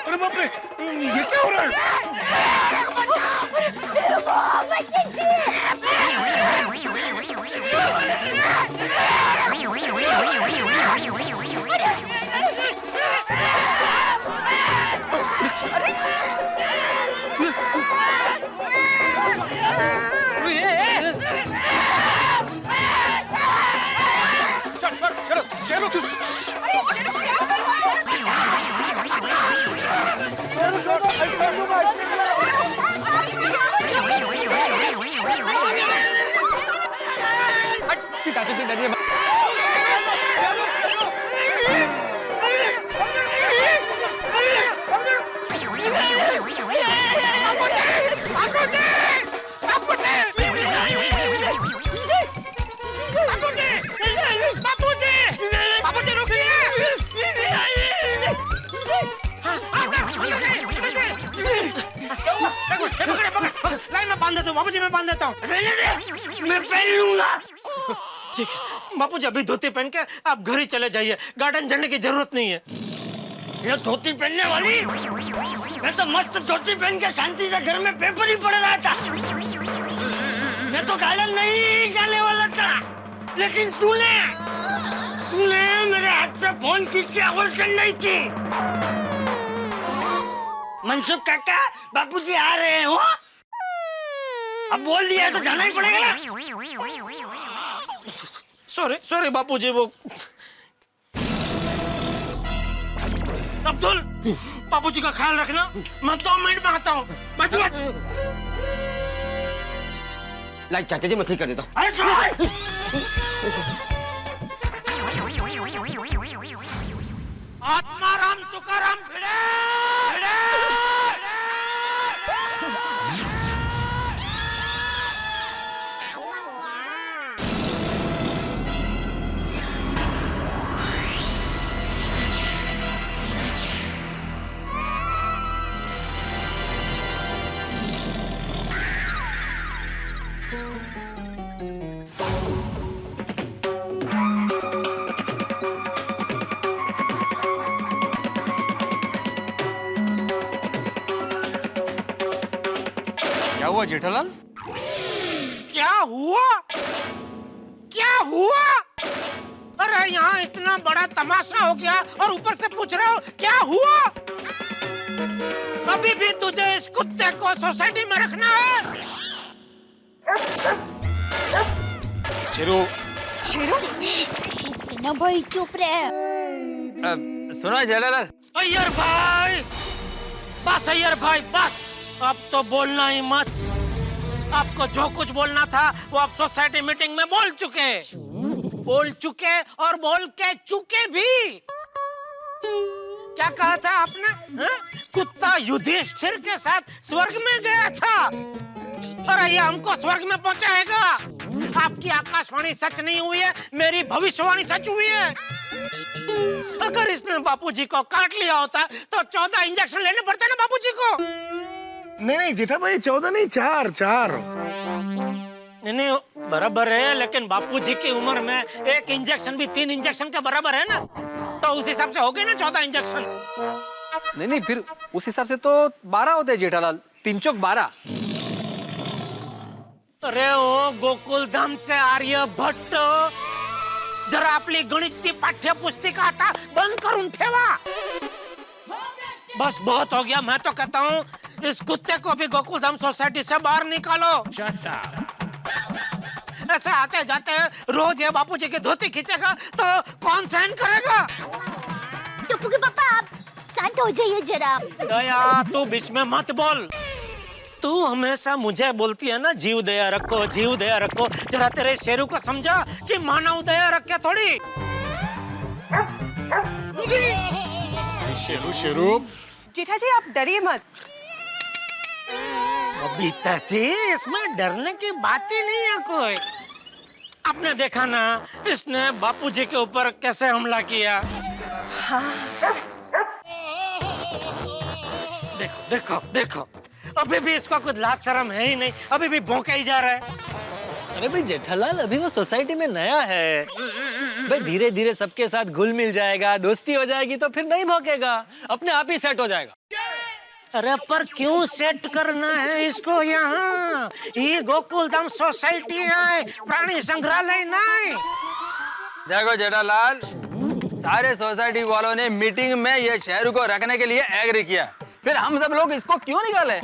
अरे बाप रे, ये क्या हो रहा है? चाचा जी डरिए मत। मैं बांध देता हूँ बाबूजी, मैं बांध देता हूँ। मैं पहन लूंगा। ठीक है बापूजी, अभी धोती पहन के आप घर ही चले जाइए, गार्डन जाने की जरूरत नहीं है। ये धोती पहनने वाली, मैं तो मस्त धोती पहन के शांति से घर में पेपर ही पढ़ रहा था। मैं तो गार्डन नहीं जाने वाला था, लेकिन तूने मेरे हाथ से फोन खींच के अवॉर्ड नहीं की। मनसुख काका, बापूजी आ रहे हैं। हो अब बोल दिया तो जाना ही पड़ेगा ना। सॉरी सॉरी बापूजी, वो अब्दुल, बापूजी का ख्याल रखना, मैं 2 मिनट में आता हूँ। लाइक चाचा जी, मैं ठीक कर देता हूँ। अरे आत्माराम तुकाराम भिड़े, हुआ जेठालाल? क्या हुआ? क्या हुआ? अरे यहाँ इतना बड़ा तमाशा हो गया और ऊपर से पूछ रहे हो क्या हुआ? अभी भी तुझे इस कुत्ते को सोसाइटी में रखना है? शेरू, ना भाई चुप रहे। सुनो जेठालाल, अय्यर भाई, बस अय्यर भाई बस, अब तो बोलना ही मत। आपको जो कुछ बोलना था वो आप सोसाइटी मीटिंग में बोल चुके और बोल के चुके भी। क्या कहा था आपने? हा? कुत्ता युधिष्ठिर के साथ स्वर्ग में गया था, अरे ये हमको स्वर्ग में पहुंचाएगा। आपकी आकाशवाणी सच नहीं हुई है, मेरी भविष्यवाणी सच हुई है। अगर इसने बापूजी को काट लिया होता तो 14 इंजेक्शन लेने पड़ते ना बापूजी को। नहीं जेठा भाई 14 नहीं, 4। नहीं बराबर है, लेकिन बापूजी की उम्र में एक इंजेक्शन भी 3 इंजेक्शन के बराबर है ना, तो उस हिसाब से हो गए ना 14 इंजेक्शन। नहीं फिर उस हिसाब से तो 12 होते हैं जेठालाल, 3 चौक 12। अरे ओ गोकुलधाम से आर्यभट्ट, जरा आपली गणितची पाठ्यपुस्तिका आता बंद करून ठेवा। बस बहुत हो गया, मैं तो कहता हूँ इस कुत्ते को भी गोकुलधाम सोसाइटी से बाहर निकालो। ऐसे आते जाते रोज ये बापूजी की धोती खींचेगा तो कौन सहन करेगा? टप्पू के पापा आप शांत हो जाइए जरा। दया तू बीच में मत बोल। तू हमेशा मुझे बोलती है ना जीव दया रखो, जीव दया रखो। जरा तेरे शेरू को समझा कि मानव दया रखे थोड़ी। शेरू जेठा जी आप डरिए मत। बबीता जी इसमें डरने की बात ही नहीं है कोई। आपने देखा ना इसने बापूजी के ऊपर कैसे हमला किया। देखो देखो देखो, अभी भी इसका कुछ लाज शर्म है ही नहीं, अभी भी भौंका ही जा रहा है। अरे भाई जेठालाल अभी वो सोसाइटी में नया है भाई, धीरे धीरे सबके साथ घुल मिल जाएगा, दोस्ती हो जाएगी तो फिर नहीं भौंकेगा, अपने आप ही सेट हो जाएगा। अरे पर क्यों सेट करना है इसको यहाँ? ये गोकुलधाम सोसाइटी है, प्राणी संग्रहालय नहीं। देखो जेठालाल, सारे सोसाइटी वालों ने मीटिंग में ये शेरू को रखने के लिए एग्री किया, फिर हम सब लोग इसको क्यों निकाले?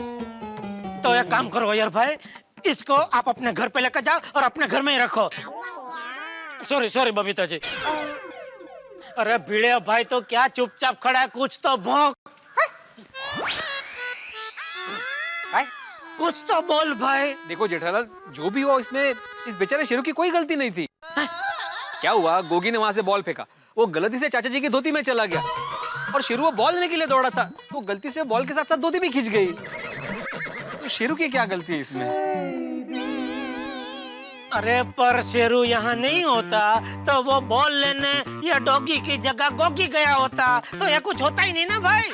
तो एक काम करो यार भाई, इसको आप अपने घर पे लेकर जाओ और अपने घर में ही रखो। सॉरी बबीता जी। अरे भिड़े भाई तो क्या चुपचाप खड़ा है, कुछ तो भौंक। कुछ तो बोल भाई। देखो जेठालाल, जो भी हुआ इसमें इस बेचारे शेरू की कोई गलती नहीं थी। क्या हुआ, गोगी ने वहां से बॉल फेंका, वो गलती से चाचा जी की धोती में चला गया और शेरू वो बॉल लेने के लिए दौड़ा था, तो गलती से बॉल के साथ साथ धोती भी खींच गई। तो शेरू की क्या गलती है इसमें? अरे पर शेरू यहाँ नहीं होता तो वो बॉल लेने या डॉगी की जगह गोगी गया होता, तो ये कुछ होता ही नहीं ना भाई।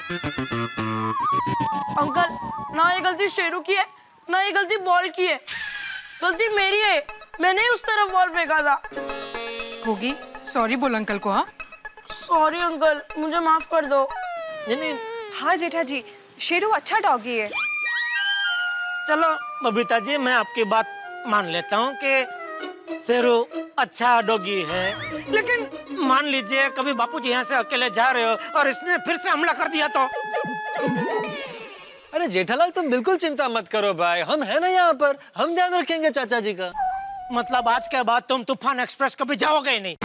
अंकल ना ये गलती शेरू की है ना ये गलती बॉल की है, गलती मेरी है, मैंने ही उस तरफ बॉल फेंका था। गोगी सॉरी बोल अंकल को। हाँ सॉरी अंकल, मुझे माफ कर दो। नहीं हाँ जेठा जी, शेरू अच्छा डॉगी है। चलो बबीता जी, मैं आपकी बात मान लेता हूँ कि शेरू अच्छा डॉगी है, लेकिन मान लीजिए कभी बापूजी यहाँ से अकेले जा रहे हो और इसने फिर से हमला कर दिया तो? अरे जेठालाल तुम बिल्कुल चिंता मत करो भाई, हम है ना यहाँ पर, हम ध्यान रखेंगे चाचा जी का। मतलब आज के बाद तुम तूफान एक्सप्रेस कभी जाओगे ही नहीं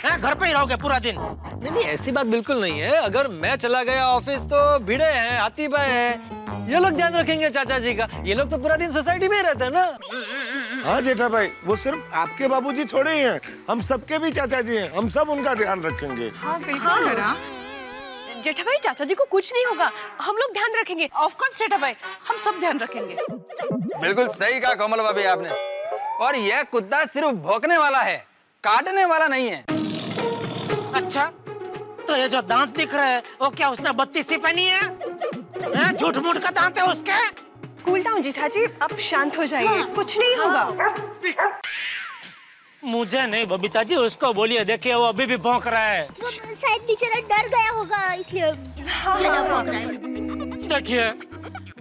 है? घर पे ही रहोगे पूरा दिन? नहीं ऐसी बात बिल्कुल नहीं है, अगर मैं चला गया ऑफिस तो भिड़े हैं, हाथी भाई हैं, ये लोग ध्यान रखेंगे चाचा जी का। ये लोग तो पूरा दिन सोसाइटी में ही रहते हैं ना। हाँ जेठा भाई, वो सिर्फ आपके बाबूजी थोड़े ही हैं, हम सबके भी चाचा जी हैं, हम सब उनका ध्यान रखेंगे। हाँ बिल्कुल करा। जेठा भाई चाचा जी को कुछ नहीं होगा, हम लोग ध्यान रखेंगे। ऑफ कोर्स जेठा भाई, हम सब ध्यान रखेंगे। बिल्कुल सही कहा कोमल भाभी आपने। और यह कुत्ता सिर्फ भौंकने वाला है, काटने वाला नहीं है। अच्छा, तो ये जो दांत दिख रहे हैं वो क्या उसने 32 पहनी है? झूठ मूठ का दांत है उसके? कूल डाउन जेठा जी, अब शांत हो जाइए, कुछ नहीं होगा। मुझे नहीं बबीता जी, उसको बोलिए, देखिए वो अभी भी भौंक रहा है। वो शायद बेचारा डर गया होगा इसलिए ज्यादा भौंक रहा है। देखिए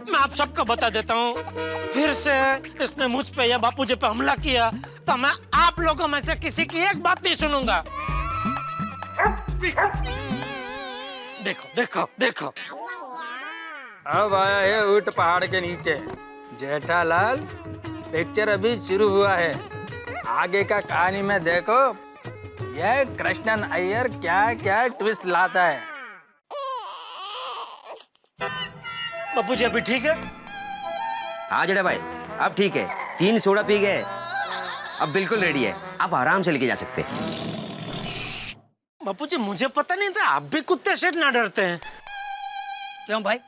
मैं आप सबको बता देता हूँ, फिर से इसने मुझ पे या बापूजी पे हमला किया तो मैं आप लोगों में से किसी की एक बात नहीं सुनूंगा। देखो देखो देखो। अब आया है ऊंट पहाड़ के नीचे। जेठालाल, पिक्चर अभी शुरू हुआ है, आगे का कहानी में देखो यह कृष्णन अय्यर क्या क्या ट्विस्ट लाता है। बापूजी अभी ठीक है? हाँ जेठा भाई, अब ठीक है। 3 सोडा पी गए, अब बिल्कुल रेडी है। आप आराम से लेके जा सकते हैं। बापूजी मुझे पता नहीं था आप भी कुत्ते से ना डरते हैं। क्यों भाई,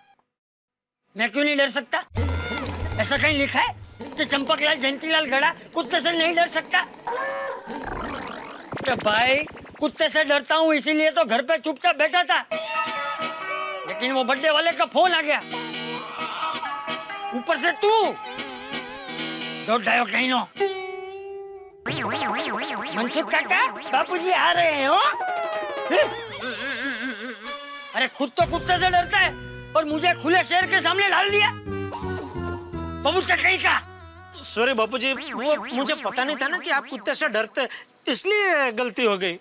मैं क्यों नहीं डर सकता? ऐसा कहीं लिखा है कि चंपकलाल जयंतीलाल गड़ा कुत्ते से नहीं डर सकता? तो भाई कुत्ते से डरता हूँ इसीलिए तो घर पे चुपचाप बैठा था, लेकिन वो बर्थडे वाले का फोन आ गया, ऊपर से तू दौड़ आयो कहीं नो। मनसुख काका, बापूजी आ रहे हैं हो। अरे खुद तो कुत्ते से डरता है और मुझे खुले शेर के सामने डाल दिया। बाबूचा कहीं का। सॉरी बापूजी, वो मुझे पता नहीं था ना कि आप कुत्ते से डरते, इसलिए गलती हो गई।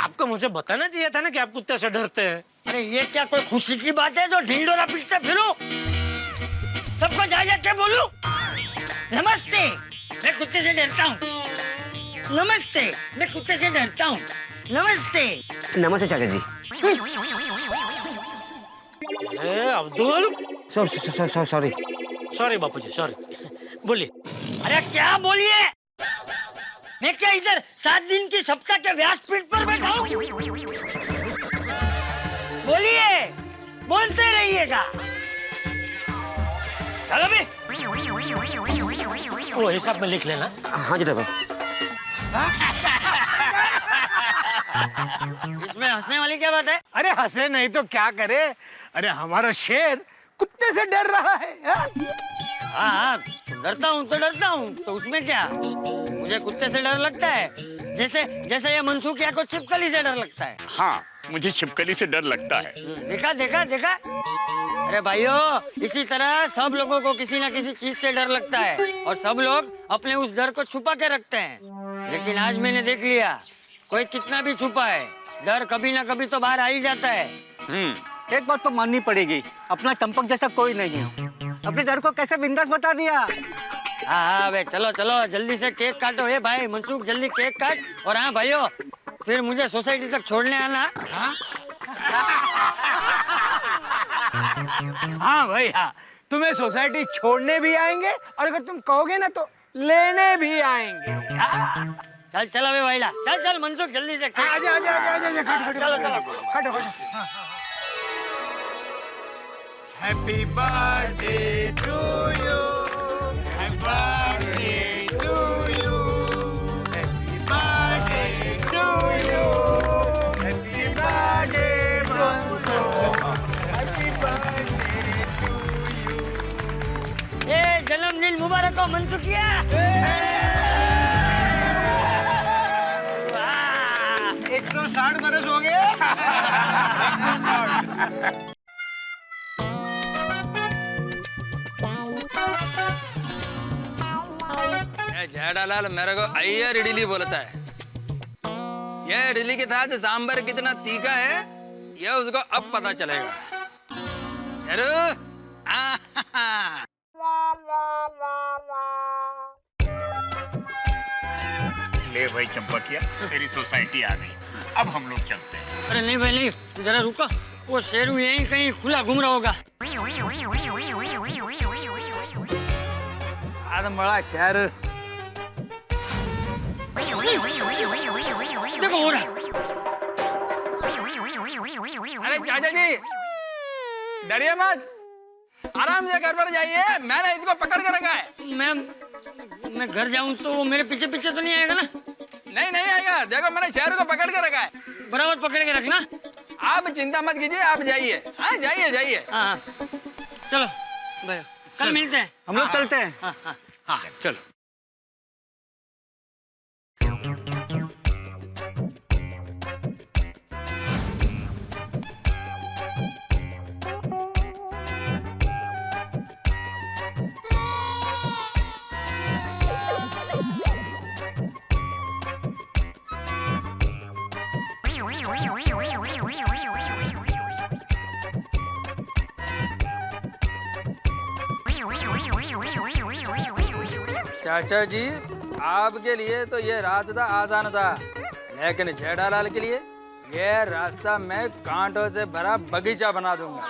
आपको मुझे बताना चाहिए था ना कि आप कुत्ते से डरते हैं। अरे ये क्या कोई खुशी की बात है जो ढिंडोरा पीटते फिरूं? सबको जा के बोलूं नमस्ते मैं कुत्ते से डरता हूँ, नमस्ते मैं कुत्ते से डरता हूँ, नमस्ते। नमस्ते चाचा जी। अब्दुल, सॉरी सॉरी बापूजी, सॉरी। बोलिए। अरे क्या बोलिए? मैं क्या इधर 7 दिन की सप्ताह के व्यासपीठ पर बैठा हूँ? बोलिए, बोलते रहिएगा। चलो भी। वो हिसाब में लिख लेना। हाँ जेठा भाई। इसमें हंसने वाली क्या बात है? अरे हंसे नहीं तो क्या करे? अरे हमारा शेर कुत्ते से डर रहा है। हाँ, डरता हूँ तो डरता हूँ, तो उसमें क्या? मुझे कुत्ते से डर लगता है जैसे जैसे ये मनसूख या को छिपकली से डर लगता है। हाँ, मुझे छिपकली से डर लगता है। देखा देखा देखा। अरे भाइयों, इसी तरह सब लोगों को किसी ना किसी चीज से डर लगता है और सब लोग अपने उस डर को छुपा के रखते हैं। लेकिन आज मैंने देख लिया, कोई कितना भी छुपा है, डर कभी ना कभी तो बाहर आ ही जाता है। एक बात तो माननी पड़ेगी, अपना चंपक जैसा कोई नहीं है। अपने डर को कैसे बिंदास बता दिया। हाँ भाई, चलो चलो जल्दी से केक काटो। हे भाई मनसूख, जल्दी केक काट। और हाँ भाइयों, फिर मुझे सोसाइटी तक छोड़ने आना। हाँ भाई हाँ, तुम्हें सोसाइटी छोड़ने भी आएंगे और अगर तुम कहोगे ना तो लेने भी आएंगे। चल चलो बे भाईला, चल चल मनसूख जल्दी से। आजा आजा आजा आजा, चलो चलो खटो खटो। Happy birthday to you, happy birthday to you, happy birthday to you, happy birthday happy birthday to you. ये जन्मदिन मुबारक हो मनसूखिया। 160 बरस हो गए। जेठालाल मेरे को अय्यर इडली बोलता है। यह इडली के साथ सांबर कितना तीखा है यह उसको अब पता चलेगा। ले भाई चंपकिया, तेरी सोसाइटी आ गई, अब हम लोग चलते हैं। अरे नहीं भाई नहीं, जरा रुको, वो शेरू यहीं कहीं खुला घूम रहा होगा। आदम बड़ा शहर। देखो हो रहा। अरे चाचा जी, डरिए मत, आराम से घर पर जाइए, मैंने इसको पकड़ के रखा है। मैं घर जाऊं तो वो मेरे पीछे पीछे तो नहीं आएगा ना? नहीं नहीं आएगा, देखो मैंने शेरू को पकड़ के रखा है। बराबर पकड़ के रखना। आप चिंता मत कीजिए, आप जाइए। हाँ जाइए जाइए। हाँ चलो भाई, कल मिलते हैं। हम लोग चलते हैं। हाँ हाँ हाँ चलो। चाचा जी, आपके लिए तो ये रास्ता आसान था, लेकिन जेठालाल के लिए ये रास्ता मैं कांटों से भरा बगीचा बना दूंगा।